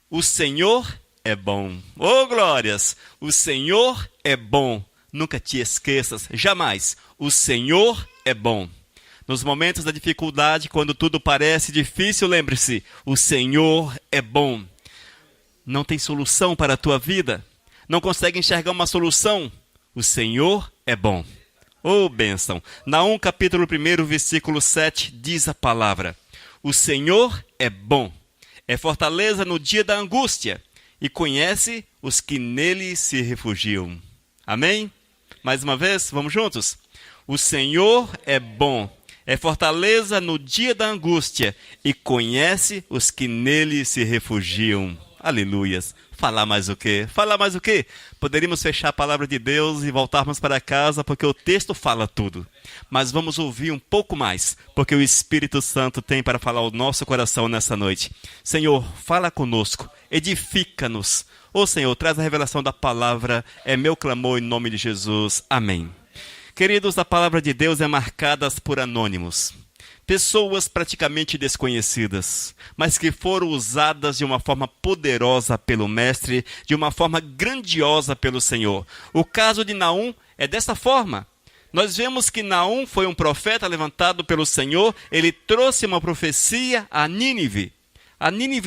O Senhor é bom. Oh, glórias! O Senhor é bom. Nunca te esqueças, jamais. O Senhor é bom. Nos momentos da dificuldade, quando tudo parece difícil, lembre-se, o Senhor é bom. Não tem solução para a tua vida? Não consegue enxergar uma solução? O Senhor é bom. Oh, bênção! Naum capítulo 1, versículo 7, diz a palavra: o Senhor é bom, é fortaleza no dia da angústia, e conhece os que nele se refugiam. Amém? Mais uma vez, vamos juntos? O Senhor é bom, é fortaleza no dia da angústia, e conhece os que nele se refugiam. Aleluias. Falar mais o quê? Falar mais o quê? Poderíamos fechar a palavra de Deus e voltarmos para casa, porque o texto fala tudo. Mas vamos ouvir um pouco mais, porque o Espírito Santo tem para falar ao nosso coração nessa noite. Senhor, fala conosco, edifica-nos. Ô Senhor, traz a revelação da palavra, é meu clamor em nome de Jesus. Amém. Queridos, a palavra de Deus é marcada por anônimos. Pessoas praticamente desconhecidas, mas que foram usadas de uma forma poderosa pelo Mestre, de uma forma grandiosa pelo Senhor. O caso de Naum é dessa forma. Nós vemos que Naum foi um profeta levantado pelo Senhor, ele trouxe uma profecia a Nínive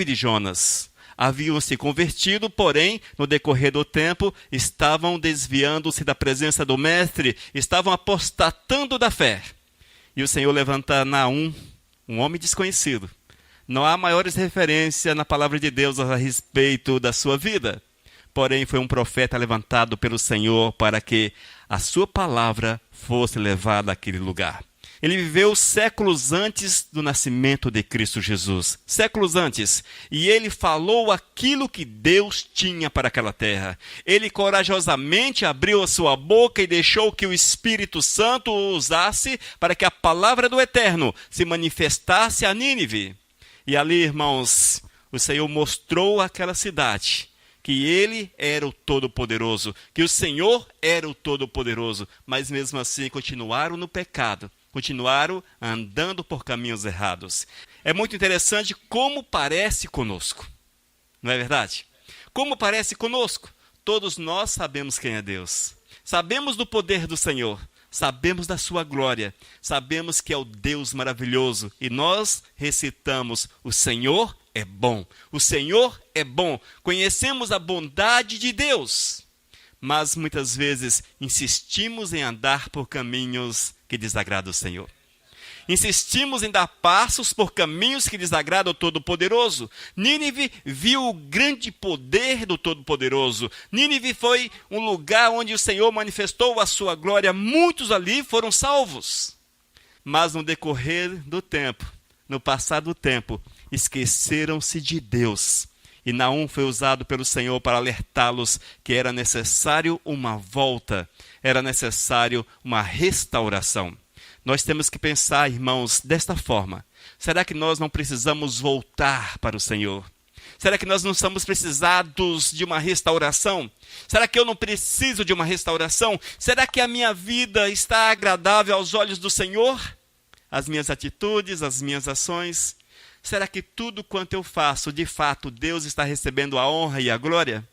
de Jonas. Haviam se convertido, porém, no decorrer do tempo, estavam desviando-se da presença do Mestre, estavam apostatando da fé. E o Senhor levanta Naum, um homem desconhecido. Não há maiores referências na palavra de Deus a respeito da sua vida. Porém, foi um profeta levantado pelo Senhor para que a sua palavra fosse levada àquele lugar. Ele viveu séculos antes do nascimento de Cristo Jesus. Séculos antes. E ele falou aquilo que Deus tinha para aquela terra. Ele corajosamente abriu a sua boca e deixou que o Espírito Santo o usasse para que a palavra do Eterno se manifestasse a Nínive. E ali, irmãos, o Senhor mostrou àquela cidade que ele era o Todo-Poderoso, que o Senhor era o Todo-Poderoso, mas mesmo assim continuaram no pecado. Continuaram andando por caminhos errados. É muito interessante como parece conosco. Não é verdade? Como parece conosco. Todos nós sabemos quem é Deus. Sabemos do poder do Senhor. Sabemos da sua glória. Sabemos que é o Deus maravilhoso. E nós recitamos: o Senhor é bom. O Senhor é bom. Conhecemos a bondade de Deus. Mas muitas vezes insistimos em andar por caminhos que desagradam o Senhor. Insistimos em dar passos por caminhos que desagradam o Todo-Poderoso. Nínive viu o grande poder do Todo-Poderoso. Nínive foi um lugar onde o Senhor manifestou a sua glória. Muitos ali foram salvos. Mas no decorrer do tempo, no passar do tempo, esqueceram-se de Deus. E Naum foi usado pelo Senhor para alertá-los que era necessário uma volta, era necessário uma restauração. Nós temos que pensar, irmãos, desta forma. Será que nós não precisamos voltar para o Senhor? Será que nós não estamos precisados de uma restauração? Será que eu não preciso de uma restauração? Será que a minha vida está agradável aos olhos do Senhor? As minhas atitudes, as minhas ações? Será que tudo quanto eu faço, de fato, Deus está recebendo a honra e a glória?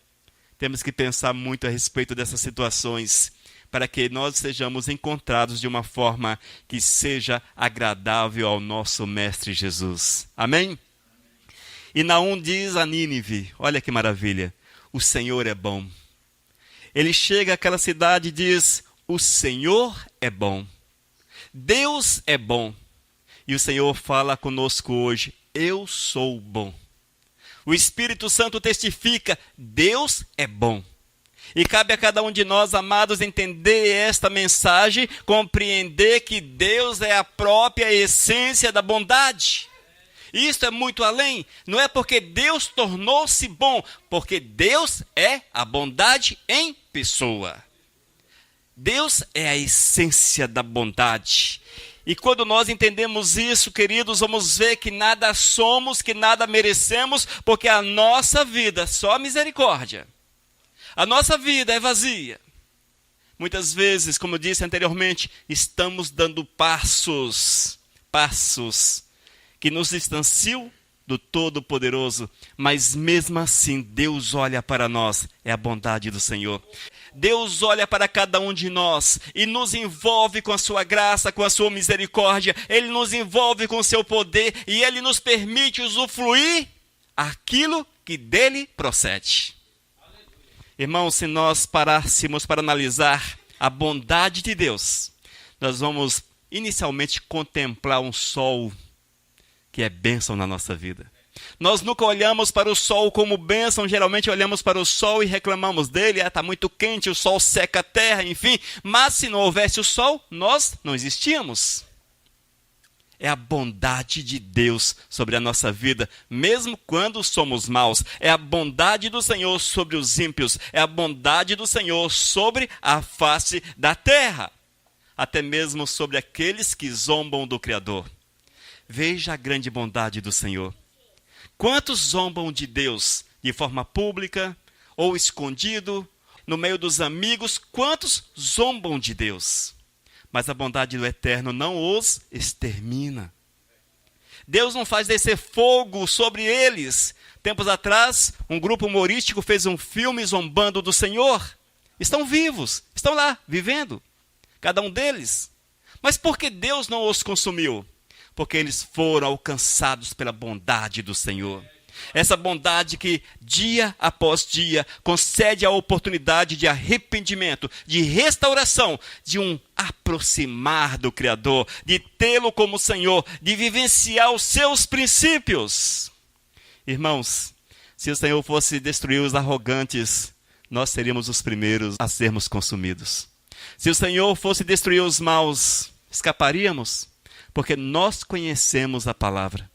Temos que pensar muito a respeito dessas situações, para que nós sejamos encontrados de uma forma que seja agradável ao nosso Mestre Jesus. Amém? E Naum diz a Nínive, olha que maravilha, o Senhor é bom. Ele chega àquela cidade e diz, o Senhor é bom. Deus é bom. E o Senhor fala conosco hoje, eu sou bom. O Espírito Santo testifica, Deus é bom. E cabe a cada um de nós, amados, entender esta mensagem, compreender que Deus é a própria essência da bondade. Isto é muito além, não é porque Deus tornou-se bom, porque Deus é a bondade em pessoa. Deus é a essência da bondade. E quando nós entendemos isso, queridos, vamos ver que nada somos, que nada merecemos, porque a nossa vida é só misericórdia. A nossa vida é vazia. Muitas vezes, como eu disse anteriormente, estamos dando passos que nos distanciam do Todo-Poderoso, mas mesmo assim Deus olha para nós, é a bondade do Senhor. Deus olha para cada um de nós e nos envolve com a sua graça, com a sua misericórdia. Ele nos envolve com o seu poder e Ele nos permite usufruir aquilo que dele procede. Irmãos, se nós parássemos para analisar a bondade de Deus, nós vamos inicialmente contemplar um sol que é bênção na nossa vida. Nós nunca olhamos para o sol como bênção, geralmente olhamos para o sol e reclamamos dele, está muito quente, o sol seca a terra, enfim. Mas se não houvesse o sol, nós não existíamos. É a bondade de Deus sobre a nossa vida, mesmo quando somos maus. É a bondade do Senhor sobre os ímpios, é a bondade do Senhor sobre a face da terra, até mesmo sobre aqueles que zombam do Criador. Veja a grande bondade do Senhor. Quantos zombam de Deus de forma pública ou escondido, no meio dos amigos? Quantos zombam de Deus? Mas a bondade do Eterno não os extermina. Deus não faz descer fogo sobre eles. Tempos atrás, um grupo humorístico fez um filme zombando do Senhor. Estão vivos, estão lá, vivendo, cada um deles. Mas por que Deus não os consumiu? Porque eles foram alcançados pela bondade do Senhor. Essa bondade que, dia após dia, concede a oportunidade de arrependimento, de restauração, de um aproximar do Criador, de tê-lo como Senhor, de vivenciar os seus princípios. Irmãos, se o Senhor fosse destruir os arrogantes, nós seríamos os primeiros a sermos consumidos. Se o Senhor fosse destruir os maus, escaparíamos? Porque nós conhecemos a palavra.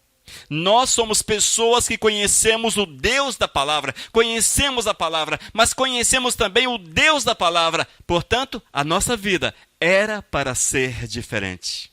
Nós somos pessoas que conhecemos o Deus da palavra, conhecemos a palavra, mas conhecemos também o Deus da palavra. Portanto, a nossa vida era para ser diferente.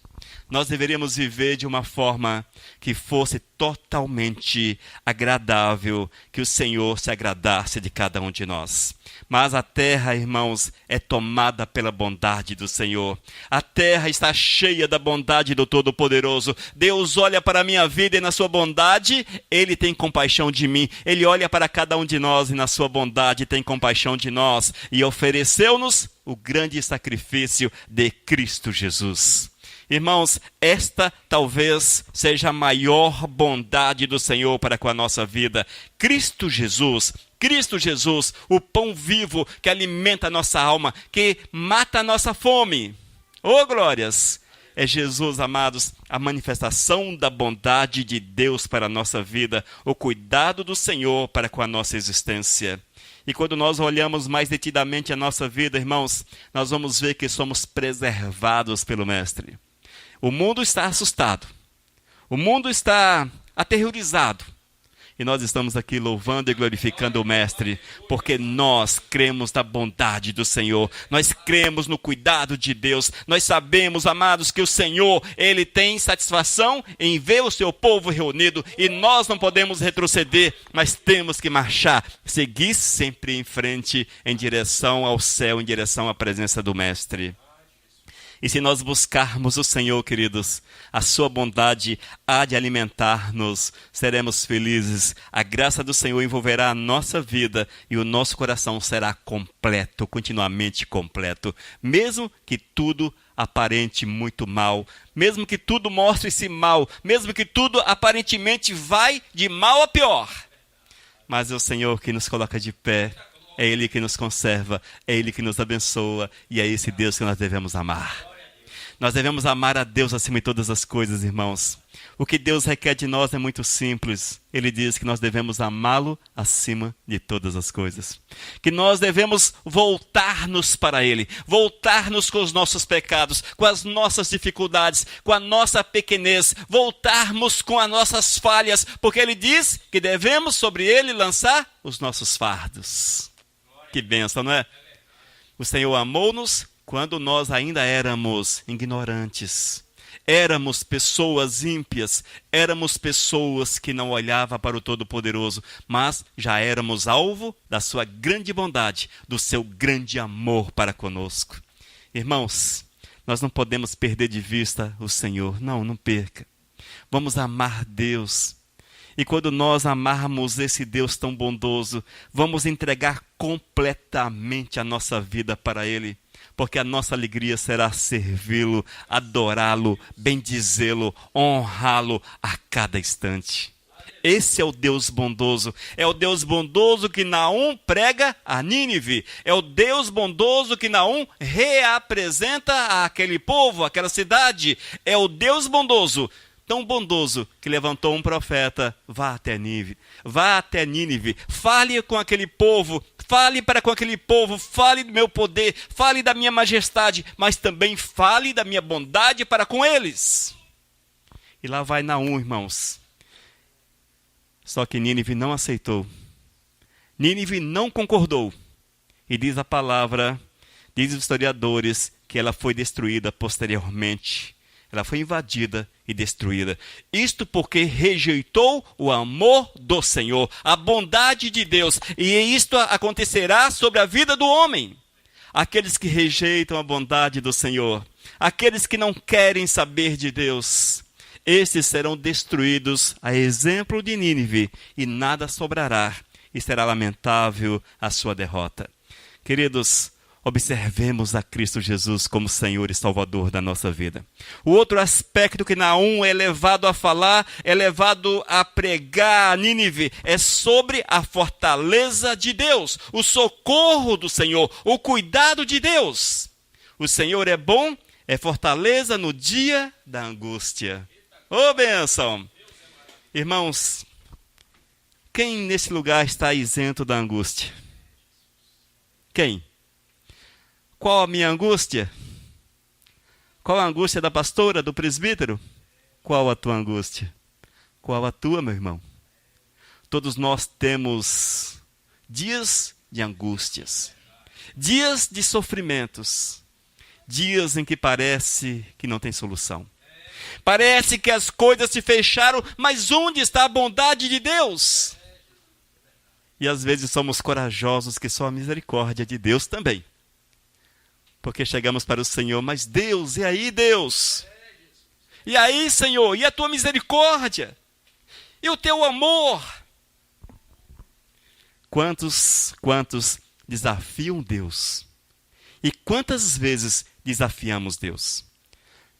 Nós deveríamos viver de uma forma que fosse totalmente agradável, que o Senhor se agradasse de cada um de nós. Mas a terra, irmãos, é tomada pela bondade do Senhor. A terra está cheia da bondade do Todo-Poderoso. Deus olha para a minha vida e na sua bondade, Ele tem compaixão de mim. Ele olha para cada um de nós e na sua bondade tem compaixão de nós. E ofereceu-nos o grande sacrifício de Cristo Jesus. Irmãos, esta talvez seja a maior bondade do Senhor para com a nossa vida. Cristo Jesus, o pão vivo que alimenta a nossa alma, que mata a nossa fome. Oh, glórias! É Jesus, amados, a manifestação da bondade de Deus para a nossa vida, o cuidado do Senhor para com a nossa existência. E quando nós olhamos mais detidamente a nossa vida, irmãos, nós vamos ver que somos preservados pelo Mestre. O mundo está assustado, o mundo está aterrorizado, e nós estamos aqui louvando e glorificando o Mestre, porque nós cremos na bondade do Senhor, nós cremos no cuidado de Deus, nós sabemos, amados, que o Senhor, Ele tem satisfação em ver o seu povo reunido, e nós não podemos retroceder, mas temos que marchar, seguir sempre em frente, em direção ao céu, em direção à presença do Mestre. E se nós buscarmos o Senhor, queridos, a sua bondade há de alimentar-nos, seremos felizes. A graça do Senhor envolverá a nossa vida e o nosso coração será completo, continuamente completo. Mesmo que tudo aparente muito mal, mesmo que tudo mostre-se mal, mesmo que tudo aparentemente vai de mal a pior. Mas é o Senhor que nos coloca de pé, é Ele que nos conserva, é Ele que nos abençoa e é esse Deus que nós devemos amar. Nós devemos amar a Deus acima de todas as coisas, irmãos. O que Deus requer de nós é muito simples. Ele diz que nós devemos amá-lo acima de todas as coisas. Que nós devemos voltar-nos para Ele, voltar-nos com os nossos pecados, com as nossas dificuldades, com a nossa pequenez, voltarmos com as nossas falhas, porque Ele diz que devemos sobre Ele lançar os nossos fardos. Que bênção, não é? O Senhor amou-nos quando nós ainda éramos ignorantes, éramos pessoas ímpias, éramos pessoas que não olhavam para o Todo-Poderoso, mas já éramos alvo da sua grande bondade, do seu grande amor para conosco. Irmãos, nós não podemos perder de vista o Senhor, não perca. Vamos amar Deus. E quando nós amarmos esse Deus tão bondoso, vamos entregar completamente a nossa vida para Ele, porque a nossa alegria será servi-lo, adorá-lo, bendizê-lo, honrá-lo a cada instante. Esse é o Deus bondoso. É o Deus bondoso que Naum prega a Nínive. É o Deus bondoso que Naum reapresenta àquele povo, àquela cidade. É o Deus bondoso, tão bondoso, que levantou um profeta. Vá até Nínive, fale com aquele povo, fale para com aquele povo, fale do meu poder, fale da minha majestade, mas também fale da minha bondade para com eles. E lá vai Naum, irmãos. Só que Nínive não aceitou. Nínive não concordou. E diz a palavra, diz os historiadores, que ela foi destruída posteriormente. Ela foi invadida e destruída. Isto porque rejeitou o amor do Senhor, a bondade de Deus. E isto acontecerá sobre a vida do homem. Aqueles que rejeitam a bondade do Senhor, aqueles que não querem saber de Deus, estes serão destruídos a exemplo de Nínive, e nada sobrará, e será lamentável a sua derrota. Queridos, observemos a Cristo Jesus como Senhor e Salvador da nossa vida. O outro aspecto que Naum é levado a falar, é levado a pregar a Nínive, é sobre a fortaleza de Deus, o socorro do Senhor, o cuidado de Deus. O Senhor é bom, é fortaleza no dia da angústia. Ô, bênção! Irmãos, quem nesse lugar está isento da angústia? Quem? Qual a minha angústia? Qual a angústia da pastora, do presbítero? Qual a tua angústia? Qual a tua, meu irmão? Todos nós temos dias de angústias, dias de sofrimentos, dias em que parece que não tem solução. Parece que as coisas se fecharam, mas onde está a bondade de Deus? E às vezes somos corajosos que só a misericórdia de Deus também. Porque chegamos para o Senhor, mas Deus, e aí Deus? E aí, Senhor, e a tua misericórdia? E o teu amor? Quantos desafiam Deus? E quantas vezes desafiamos Deus?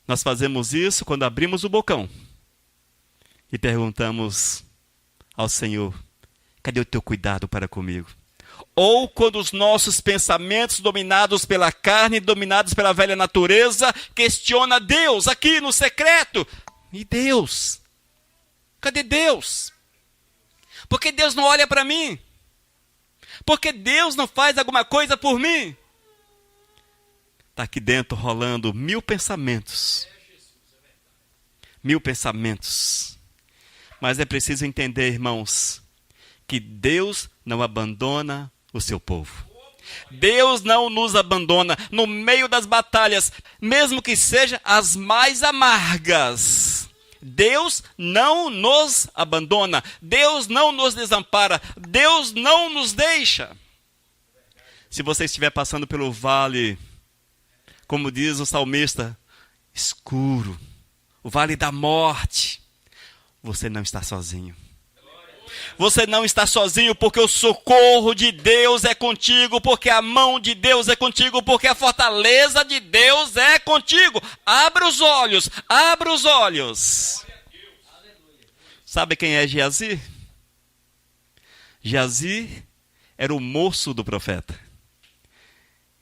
Nós fazemos isso quando abrimos o bocão e perguntamos ao Senhor, cadê o teu cuidado para comigo? Ou quando os nossos pensamentos, dominados pela carne, dominados pela velha natureza, questiona Deus aqui no secreto. E Deus? Cadê Deus? Por que Deus não olha para mim? Por que Deus não faz alguma coisa por mim? Está aqui dentro rolando 1000 pensamentos. 1000 pensamentos. Mas é preciso entender, irmãos, que Deus não abandona o seu povo. Deus não nos abandona no meio das batalhas, mesmo que sejam as mais amargas. Deus não nos abandona. Deus não nos desampara. Deus não nos deixa. Se você estiver passando pelo vale, como diz o salmista, escuro, o vale da morte, você não está sozinho. Você não está sozinho, porque o socorro de Deus é contigo, porque a mão de Deus é contigo, porque a fortaleza de Deus é contigo. Abra os olhos, abra os olhos. Sabe quem é Geazi? Geazi era o moço do profeta.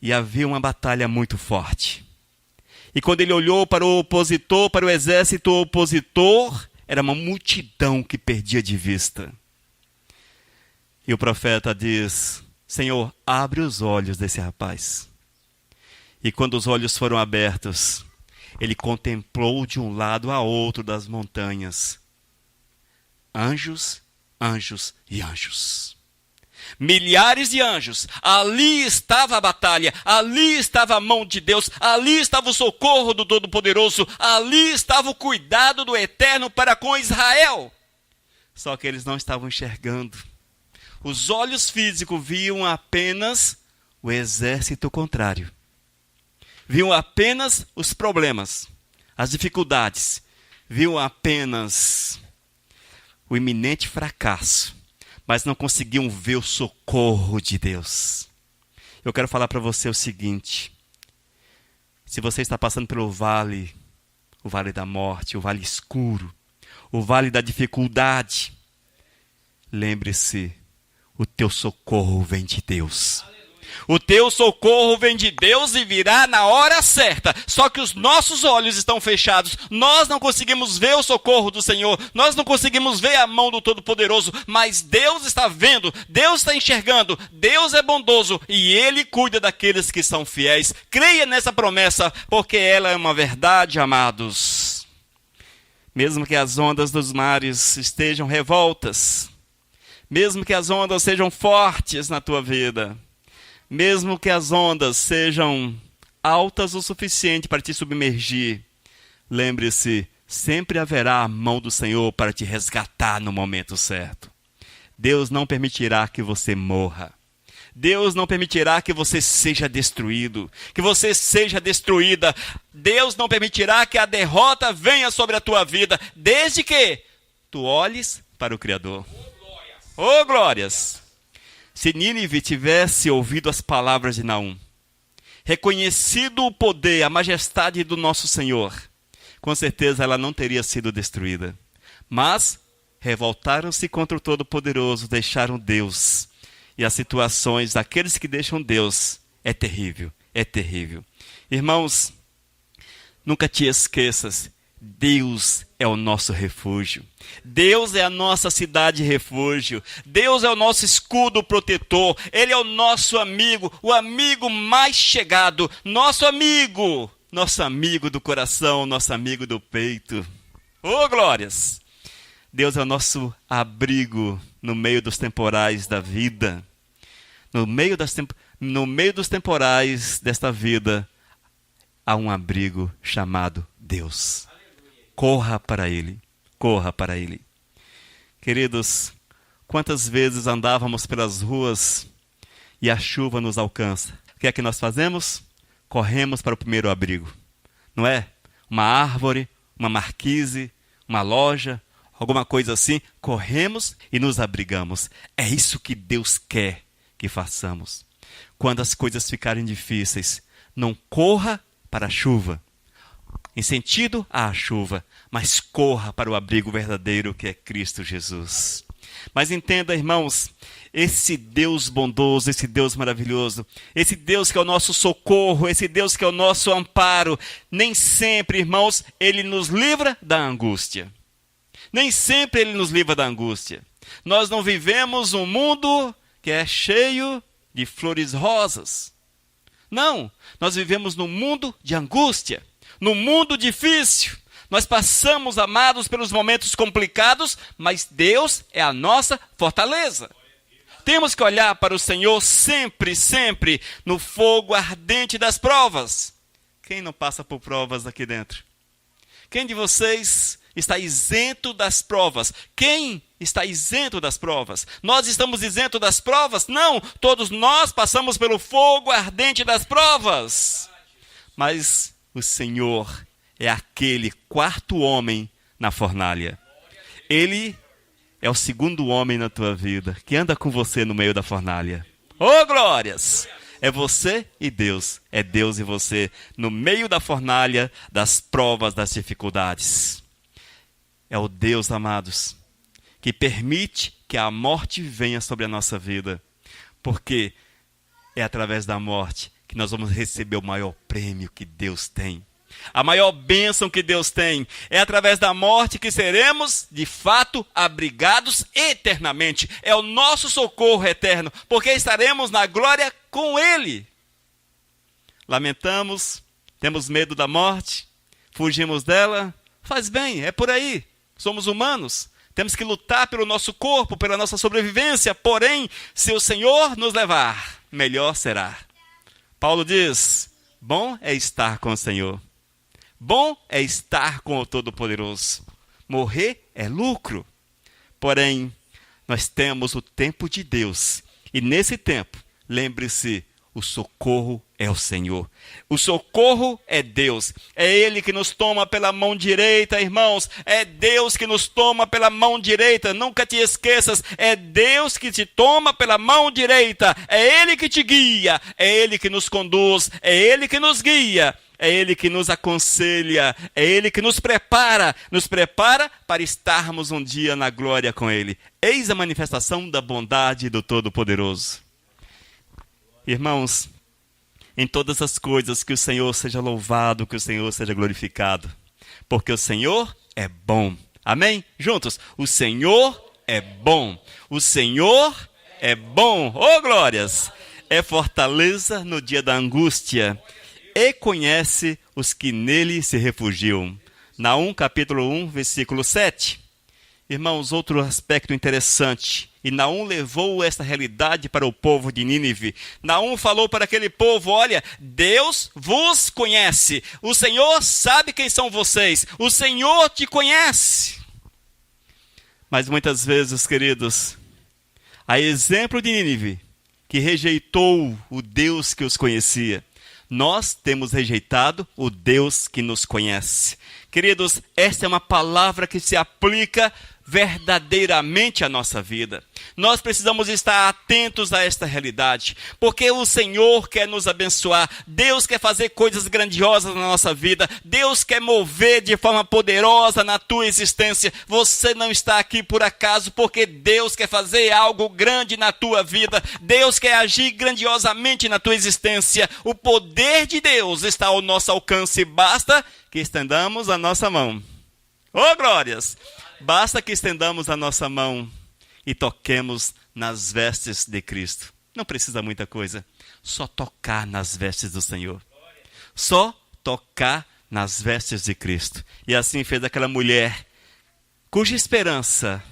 E havia uma batalha muito forte. E quando ele olhou para o opositor, para o exército opositor, era uma multidão que perdia de vista. E o profeta diz, Senhor, abre os olhos desse rapaz. E quando os olhos foram abertos, ele contemplou de um lado a outro das montanhas anjos, anjos e anjos. Milhares de anjos. Ali estava a batalha, ali estava a mão de Deus, ali estava o socorro do Todo-Poderoso, ali estava o cuidado do Eterno para com Israel. Só que eles não estavam enxergando. Os olhos físicos viam apenas o exército contrário. Viam apenas os problemas, as dificuldades. Viam apenas o iminente fracasso, mas não conseguiam ver o socorro de Deus. Eu quero falar para você o seguinte: se você está passando pelo vale, o vale da morte, o vale escuro, o vale da dificuldade, lembre-se, o teu socorro vem de Deus. O teu socorro vem de Deus e virá na hora certa. Só que os nossos olhos estão fechados. Nós não conseguimos ver o socorro do Senhor. Nós não conseguimos ver a mão do Todo-Poderoso. Mas Deus está vendo. Deus está enxergando. Deus é bondoso. E Ele cuida daqueles que são fiéis. Creia nessa promessa, porque ela é uma verdade, amados. Mesmo que as ondas dos mares estejam revoltas, mesmo que as ondas sejam fortes na tua vida, mesmo que as ondas sejam altas o suficiente para te submergir, lembre-se, sempre haverá a mão do Senhor para te resgatar no momento certo. Deus não permitirá que você morra. Deus não permitirá que você seja destruído, que você seja destruída. Deus não permitirá que a derrota venha sobre a tua vida, desde que tu olhes para o Criador. Oh, glórias! Se Nínive tivesse ouvido as palavras de Naum, reconhecido o poder, a majestade do nosso Senhor, com certeza ela não teria sido destruída. Mas revoltaram-se contra o Todo-Poderoso, deixaram Deus. E as situações daqueles que deixam Deus é terrível, é terrível. Irmãos, nunca te esqueças, Deus é o nosso refúgio. Deus é a nossa cidade refúgio. Deus é o nosso escudo protetor. Ele é o nosso amigo, o amigo mais chegado. Nosso amigo do coração, nosso amigo do peito. Oh, glórias! Deus é o nosso abrigo no meio dos temporais da vida. No meio dos temporais desta vida, há um abrigo chamado Deus. Corra para Ele, corra para Ele. Queridos, quantas vezes andávamos pelas ruas e a chuva nos alcança? O que é que nós fazemos? Corremos para o primeiro abrigo, não é? Uma árvore, uma marquise, uma loja, alguma coisa assim. Corremos e nos abrigamos. É isso que Deus quer que façamos. Quando as coisas ficarem difíceis, não corra para a chuva, em sentido à chuva, mas corra para o abrigo verdadeiro que é Cristo Jesus. Mas entenda, irmãos, esse Deus bondoso, esse Deus maravilhoso, esse Deus que é o nosso socorro, esse Deus que é o nosso amparo, nem sempre, irmãos, Ele nos livra da angústia. Nem sempre Ele nos livra da angústia. Nós não vivemos um mundo que é cheio de flores rosas. Não, nós vivemos num mundo de angústia, num mundo difícil. Nós passamos, amados, pelos momentos complicados, mas Deus é a nossa fortaleza. Temos que olhar para o Senhor sempre, sempre, no fogo ardente das provas. Quem não passa por provas aqui dentro? Quem de vocês está isento das provas? Quem está isento das provas? Nós estamos isentos das provas? Não, todos nós passamos pelo fogo ardente das provas. Mas o Senhor é aquele quarto homem na fornalha. Ele é o segundo homem na tua vida, que anda com você no meio da fornalha. Oh, glórias! É você e Deus. É Deus e você no meio da fornalha, das provas, das dificuldades. É o Deus, amados, que permite que a morte venha sobre a nossa vida. Porque é através da morte que nós vamos receber o maior prêmio que Deus tem. A maior bênção que Deus tem. É através da morte que seremos, de fato, abrigados eternamente. É o nosso socorro eterno, porque estaremos na glória com Ele. Lamentamos, temos medo da morte, fugimos dela. Faz bem, é por aí. Somos humanos. Temos que lutar pelo nosso corpo, pela nossa sobrevivência. Porém, se o Senhor nos levar, melhor será. Paulo diz, bom é estar com o Senhor. Bom é estar com o Todo-Poderoso. Morrer é lucro. Porém, nós temos o tempo de Deus. E nesse tempo, lembre-se, o socorro é o Senhor. O socorro é Deus. É Ele que nos toma pela mão direita, irmãos. É Deus que nos toma pela mão direita. Nunca te esqueças. É Deus que te toma pela mão direita. É Ele que te guia. É Ele que nos conduz. É Ele que nos guia. É Ele que nos aconselha. É Ele que nos prepara. Nos prepara para estarmos um dia na glória com Ele. Eis a manifestação da bondade do Todo-Poderoso. Irmãos, em todas as coisas, que o Senhor seja louvado, que o Senhor seja glorificado. Porque o Senhor é bom. Amém? Juntos. O Senhor é bom. O Senhor é bom. Oh, glórias! É fortaleza no dia da angústia. E conhece os que nele se refugiam. Naum, capítulo 1, versículo 7. Irmãos, outro aspecto interessante. E Naum levou essa realidade para o povo de Nínive. Naum falou para aquele povo: olha, Deus vos conhece. O Senhor sabe quem são vocês. O Senhor te conhece. Mas muitas vezes, queridos, a exemplo de Nínive, que rejeitou o Deus que os conhecia, nós temos rejeitado o Deus que nos conhece. Queridos, esta é uma palavra que se aplica verdadeiramente à nossa vida. Nós precisamos estar atentos a esta realidade, porque o Senhor quer nos abençoar. Deus quer fazer coisas grandiosas na nossa vida. Deus quer mover de forma poderosa na tua existência. Você não está aqui por acaso, porque Deus quer fazer algo grande na tua vida. Deus quer agir grandiosamente na tua existência. O poder de Deus está ao nosso alcance. Basta que estendamos a nossa mão. Oh, glórias! Basta que estendamos a nossa mão e toquemos nas vestes de Cristo. Não precisa muita coisa. Só tocar nas vestes do Senhor. Só tocar nas vestes de Cristo. E assim fez aquela mulher, cuja esperança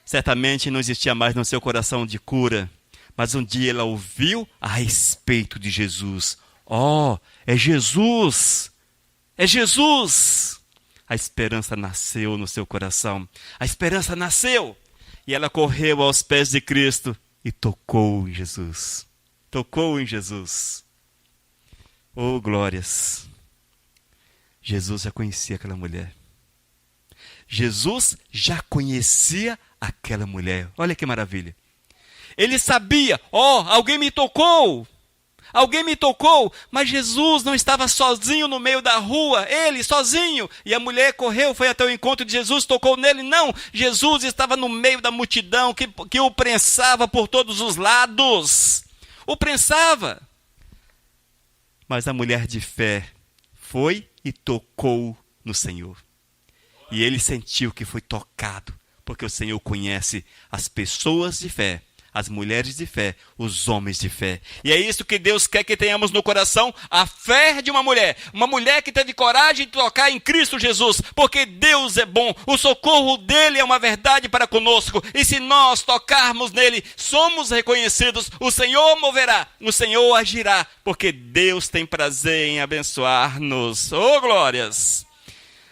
certamente não existia mais no seu coração de cura. Mas um dia ela ouviu a respeito de Jesus. Oh, é Jesus! É Jesus! A esperança nasceu no seu coração. A esperança nasceu. E ela correu aos pés de Cristo e tocou em Jesus. Tocou em Jesus. Oh, glórias! Jesus já conhecia aquela mulher. Jesus já conhecia aquela mulher. Olha que maravilha. Ele sabia, alguém me tocou. Alguém me tocou, mas Jesus não estava sozinho no meio da rua, ele sozinho. E a mulher correu, foi até o encontro de Jesus, tocou nele. Não, Jesus estava no meio da multidão que o prensava por todos os lados. O prensava. Mas a mulher de fé foi e tocou no Senhor. E ele sentiu que foi tocado, porque o Senhor conhece as pessoas de fé, as mulheres de fé, os homens de fé. E é isso que Deus quer que tenhamos no coração, a fé de uma mulher que teve coragem de tocar em Cristo Jesus, porque Deus é bom, o socorro dele é uma verdade para conosco, e se nós tocarmos nele, somos reconhecidos, o Senhor moverá, o Senhor agirá, porque Deus tem prazer em abençoar-nos. Oh, glórias!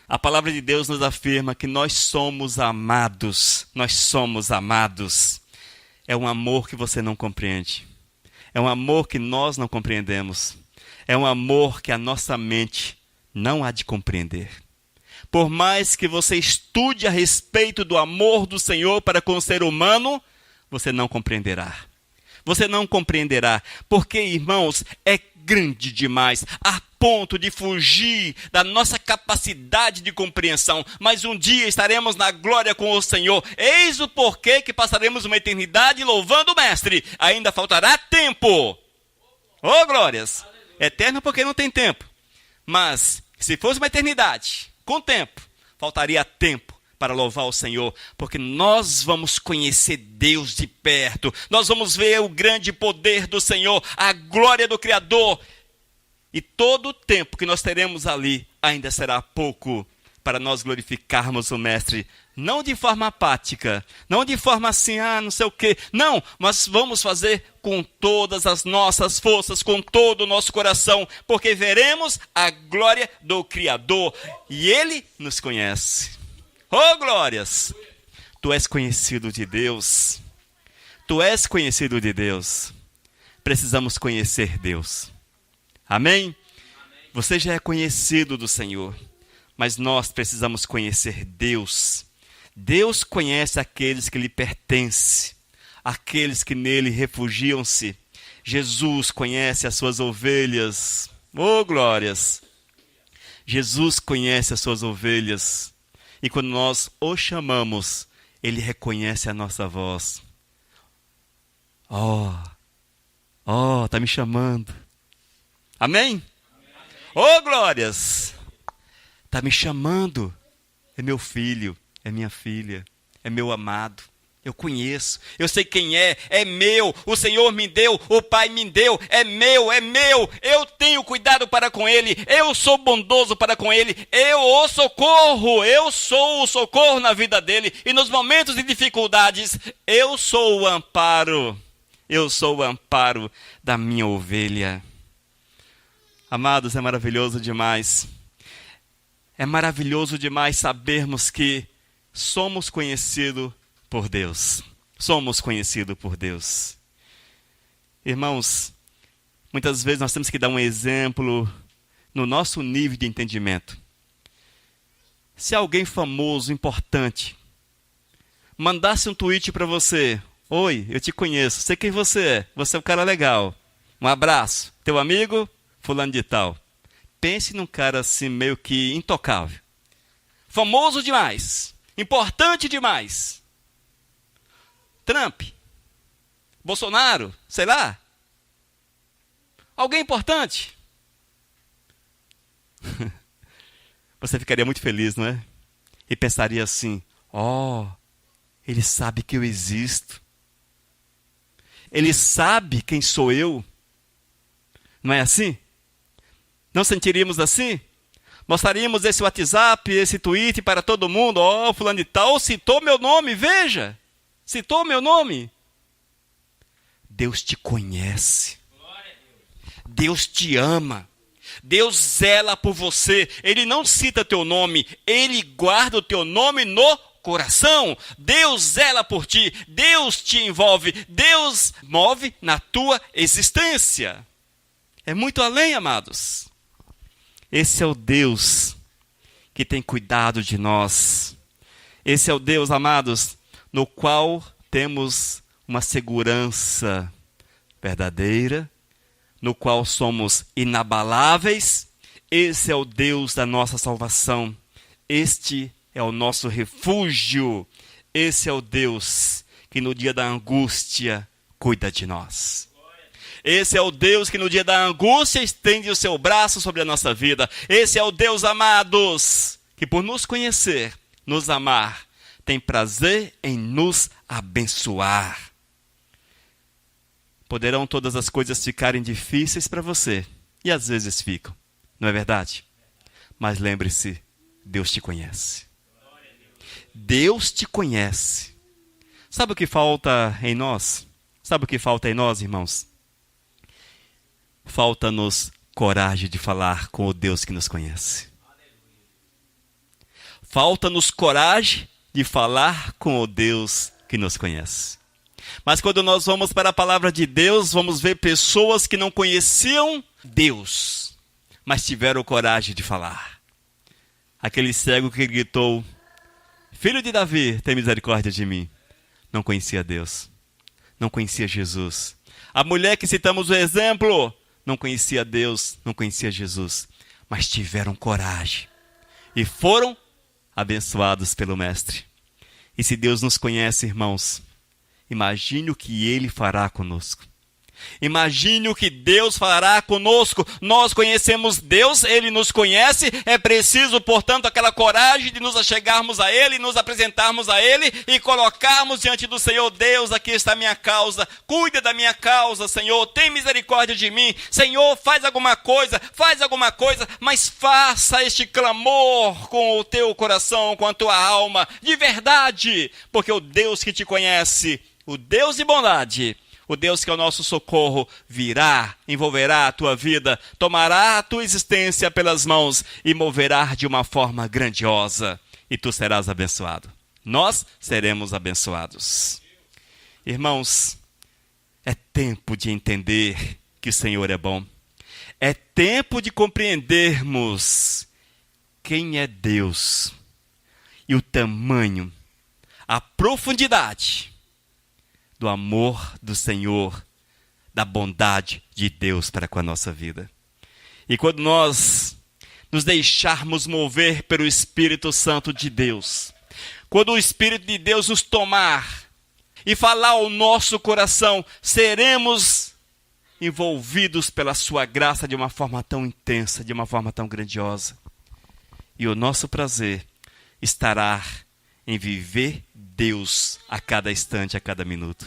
A palavra de Deus nos afirma que nós somos amados, nós somos amados. É um amor que você não compreende. É um amor que nós não compreendemos. É um amor que a nossa mente não há de compreender. Por mais que você estude a respeito do amor do Senhor para com o ser humano, você não compreenderá. Você não compreenderá, porque, irmãos, é grande demais, a ponto de fugir da nossa capacidade de compreensão. Mas um dia estaremos na glória com o Senhor. Eis o porquê que passaremos uma eternidade louvando o Mestre. Ainda faltará tempo. Oh, glórias! Eterno porque não tem tempo. Mas, se fosse uma eternidade, com tempo, faltaria tempo para louvar o Senhor, porque nós vamos conhecer Deus de perto, nós vamos ver o grande poder do Senhor, a glória do Criador, e todo o tempo que nós teremos ali ainda será pouco para nós glorificarmos o Mestre, não de forma apática, não de forma assim, não sei o quê, não, mas vamos fazer com todas as nossas forças, com todo o nosso coração, porque veremos a glória do Criador, e Ele nos conhece. Oh, glórias! Tu és conhecido de Deus. Tu és conhecido de Deus. Precisamos conhecer Deus. Amém? Você já é conhecido do Senhor, mas nós precisamos conhecer Deus. Deus conhece aqueles que lhe pertencem, aqueles que nele refugiam-se. Jesus conhece as suas ovelhas. Oh, glórias! Jesus conhece as suas ovelhas. E quando nós o chamamos, ele reconhece a nossa voz. Tá me chamando. Amém? Oh, glórias! Tá me chamando. É meu filho, é minha filha, é meu amado. Eu conheço, eu sei quem é meu, o Senhor me deu, o Pai me deu, é meu, eu tenho cuidado para com ele, eu sou bondoso para com ele, eu o socorro, eu sou o socorro na vida dele, e nos momentos de dificuldades, eu sou o amparo da minha ovelha. Amados, é maravilhoso demais sabermos que somos conhecidos por Deus. Somos conhecidos por Deus. Irmãos, muitas vezes nós temos que dar um exemplo no nosso nível de entendimento. Se alguém famoso, importante, mandasse um tweet para você: oi, eu te conheço, sei quem você é um cara legal, um abraço, teu amigo, fulano de tal. Pense num cara assim meio que intocável, famoso demais, importante demais. Trump, Bolsonaro, sei lá. Alguém importante. Você ficaria muito feliz, não é? E pensaria assim: ele sabe que eu existo. Ele sabe quem sou eu. Não é assim? Não sentiríamos assim? Mostraríamos esse WhatsApp, esse tweet para todo mundo: fulano de tal citou meu nome, veja. Citou meu nome. Deus te conhece. Deus te ama. Deus zela por você. Ele não cita teu nome, ele guarda o teu nome no coração. Deus zela por ti. Deus te envolve. Deus move na tua existência. É muito além, amados. Esse é o Deus que tem cuidado de nós. Esse é o Deus, amados, no qual temos uma segurança verdadeira, no qual somos inabaláveis. Esse é o Deus da nossa salvação. Este é o nosso refúgio. Esse é o Deus que no dia da angústia cuida de nós. Esse é o Deus que no dia da angústia estende o seu braço sobre a nossa vida. Esse é o Deus, amados, que por nos conhecer, nos amar, tem prazer em nos abençoar. Poderão todas as coisas ficarem difíceis para você, e às vezes ficam, não é verdade? Mas lembre-se, Deus te conhece. Deus te conhece. Sabe o que falta em nós? Sabe o que falta em nós, irmãos? Falta-nos coragem de falar com o Deus que nos conhece. Falta-nos coragem de falar com o Deus que nos conhece. Mas quando nós vamos para a palavra de Deus, vamos ver pessoas que não conheciam Deus, mas tiveram coragem de falar. Aquele cego que gritou: Filho de Davi, tem misericórdia de mim. Não conhecia Deus, não conhecia Jesus. A mulher que citamos o exemplo, não conhecia Deus, não conhecia Jesus, mas tiveram coragem e foram abençoados pelo Mestre. E se Deus nos conhece, irmãos, imagine o que Ele fará conosco. Imagine o que Deus fará conosco. Nós conhecemos Deus, Ele nos conhece. É preciso, portanto, aquela coragem de nos achegarmos a Ele, nos apresentarmos a Ele e colocarmos diante do Senhor: Deus, aqui está a minha causa, cuida da minha causa, Senhor, tem misericórdia de mim. Senhor, faz alguma coisa, mas faça este clamor com o teu coração, com a tua alma, de verdade, porque o Deus que te conhece, o Deus de bondade, o Deus que é o nosso socorro, virá, envolverá a tua vida, tomará a tua existência pelas mãos e moverá de uma forma grandiosa. E tu serás abençoado. Nós seremos abençoados. Irmãos, é tempo de entender que o Senhor é bom. É tempo de compreendermos quem é Deus e o tamanho, a profundidade do amor do Senhor, da bondade de Deus para com a nossa vida. E quando nós nos deixarmos mover pelo Espírito Santo de Deus, quando o Espírito de Deus nos tomar e falar ao nosso coração, seremos envolvidos pela sua graça de uma forma tão intensa, de uma forma tão grandiosa. E o nosso prazer estará em viver Deus a cada instante, a cada minuto.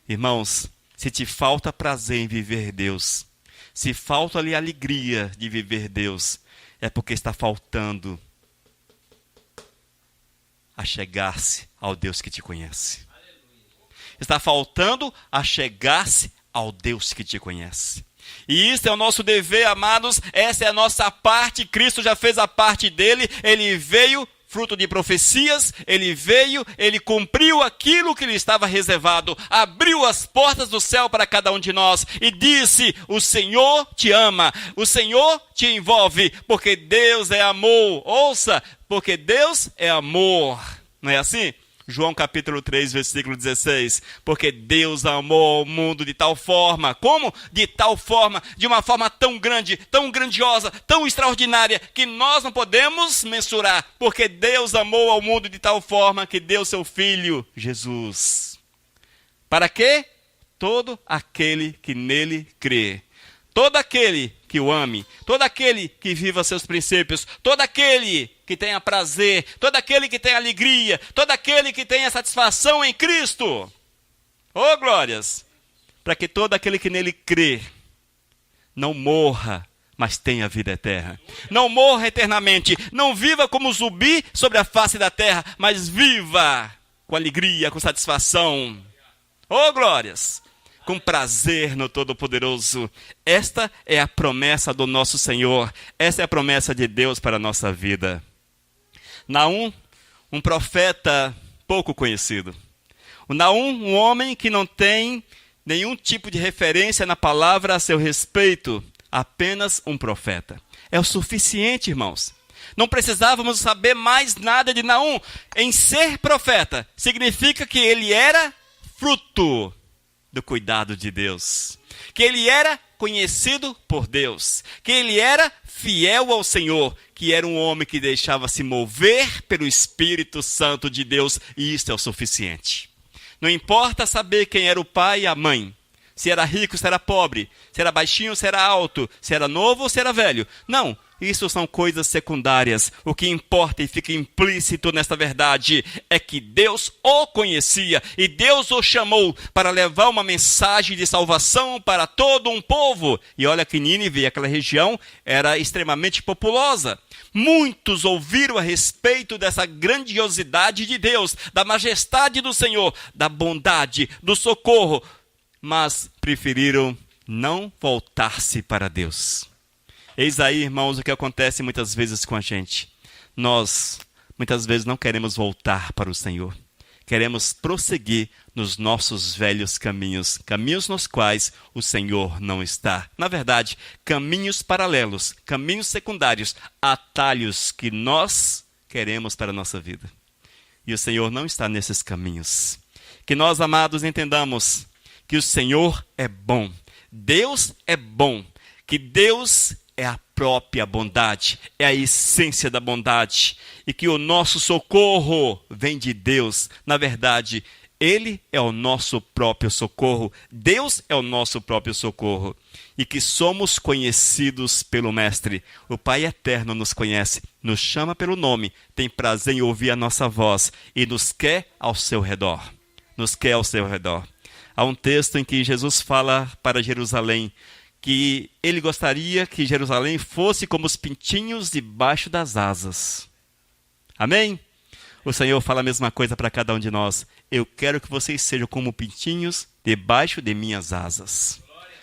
Irmãos, se te falta prazer em viver Deus, se falta-lhe alegria de viver Deus, é porque está faltando a chegar-se ao Deus que te conhece. Está faltando a chegar-se ao Deus que te conhece. E isso é o nosso dever, amados, essa é a nossa parte. Cristo já fez a parte dele, ele veio, fruto de profecias, ele veio, ele cumpriu aquilo que lhe estava reservado, abriu as portas do céu para cada um de nós e disse: o Senhor te ama, o Senhor te envolve, porque Deus é amor. Ouça, porque Deus é amor. Não é assim? João capítulo 3, versículo 16. Porque Deus amou o mundo de tal forma. Como? De tal forma, de uma forma tão grande, tão grandiosa, tão extraordinária, que nós não podemos mensurar. Porque Deus amou ao mundo de tal forma que deu seu Filho, Jesus. Para quê? Todo aquele que nele crê. Todo aquele que o ame, todo aquele que viva seus princípios, todo aquele que tenha prazer, todo aquele que tenha alegria, todo aquele que tenha satisfação em Cristo. Oh, glórias! Para que todo aquele que nele crê não morra, mas tenha vida eterna. Não morra eternamente, não viva como zumbi sobre a face da terra, mas viva com alegria, com satisfação. Oh, glórias! Com prazer no Todo-Poderoso. Esta é a promessa do nosso Senhor. Essa é a promessa de Deus para a nossa vida. Naum, um profeta pouco conhecido. O Naum, um homem que não tem nenhum tipo de referência na palavra a seu respeito. Apenas um profeta. É o suficiente, irmãos. Não precisávamos saber mais nada de Naum. Em ser profeta, significa que ele era fruto do cuidado de Deus, que ele era conhecido por Deus, que ele era fiel ao Senhor, que era um homem que deixava-se mover pelo Espírito Santo de Deus, e isso é o suficiente. Não importa saber quem era o pai e a mãe, se era rico, se era pobre, se era baixinho, se era alto, se era novo ou se era velho. Não, isso são coisas secundárias. O que importa e fica implícito nesta verdade é que Deus o conhecia e Deus o chamou para levar uma mensagem de salvação para todo um povo. E olha que Nínive, aquela região, era extremamente populosa. Muitos ouviram a respeito dessa grandiosidade de Deus, da majestade do Senhor, da bondade, do socorro, mas preferiram não voltar-se para Deus. Eis aí, irmãos, o que acontece muitas vezes com a gente. Nós, muitas vezes, não queremos voltar para o Senhor. Queremos prosseguir nos nossos velhos caminhos, caminhos nos quais o Senhor não está. Na verdade, caminhos paralelos, caminhos secundários, atalhos que nós queremos para a nossa vida. E o Senhor não está nesses caminhos. Que nós, amados, entendamos que o Senhor é bom. Deus é bom. Que Deus é a própria bondade, é a essência da bondade, e que o nosso socorro vem de Deus. Na verdade, Ele é o nosso próprio socorro, Deus é o nosso próprio socorro, e que somos conhecidos pelo Mestre. O Pai Eterno nos conhece, nos chama pelo nome, tem prazer em ouvir a nossa voz, e nos quer ao seu redor. Nos quer ao seu redor. Há um texto em que Jesus fala para Jerusalém, que ele gostaria que Jerusalém fosse como os pintinhos debaixo das asas. Amém? O Senhor fala a mesma coisa para cada um de nós. Eu quero que vocês sejam como pintinhos debaixo de minhas asas.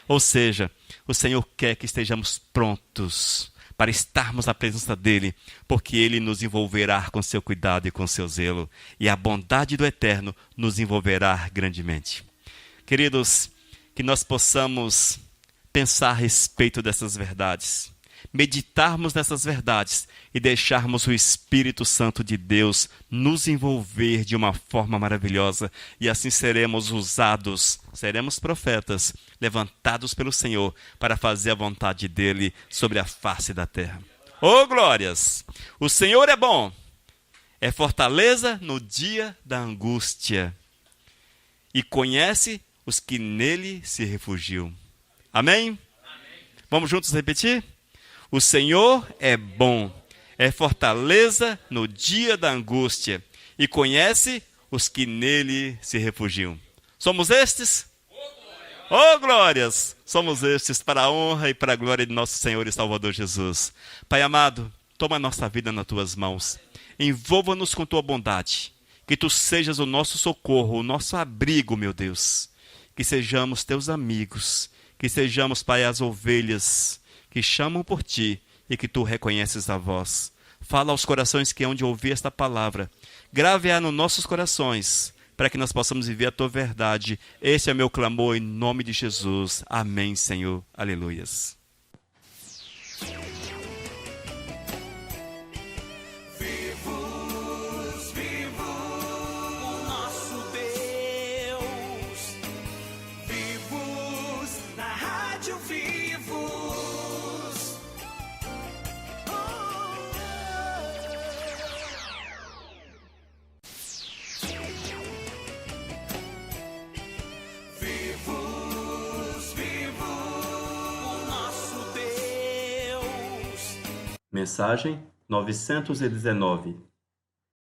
Ou seja, o Senhor quer que estejamos prontos para estarmos na presença dEle, porque Ele nos envolverá com seu cuidado e com seu zelo, e a bondade do Eterno nos envolverá grandemente. Queridos, que nós possamos pensar a respeito dessas verdades, meditarmos nessas verdades e deixarmos o Espírito Santo de Deus nos envolver de uma forma maravilhosa, e assim seremos usados, seremos profetas, levantados pelo Senhor para fazer a vontade dele sobre a face da terra. Oh, glórias! O Senhor é bom, é fortaleza no dia da angústia, e conhece os que nele se refugiam. Amém? Vamos juntos repetir? O Senhor é bom, é fortaleza no dia da angústia, e conhece os que nele se refugiam. Somos estes? Oh, glórias! Somos estes para a honra e para a glória de nosso Senhor e Salvador Jesus. Pai amado, toma a nossa vida nas tuas mãos. Envolva-nos com tua bondade. Que tu sejas o nosso socorro, o nosso abrigo, meu Deus. Que sejamos teus amigos. Que sejamos, Pai, as ovelhas que chamam por ti e que tu reconheces a voz. Fala aos corações que hão de ouvir esta palavra. Grave-a nos nossos corações, para que nós possamos viver a tua verdade. Esse é meu clamor em nome de Jesus. Amém, Senhor. Aleluias. Mensagem 919.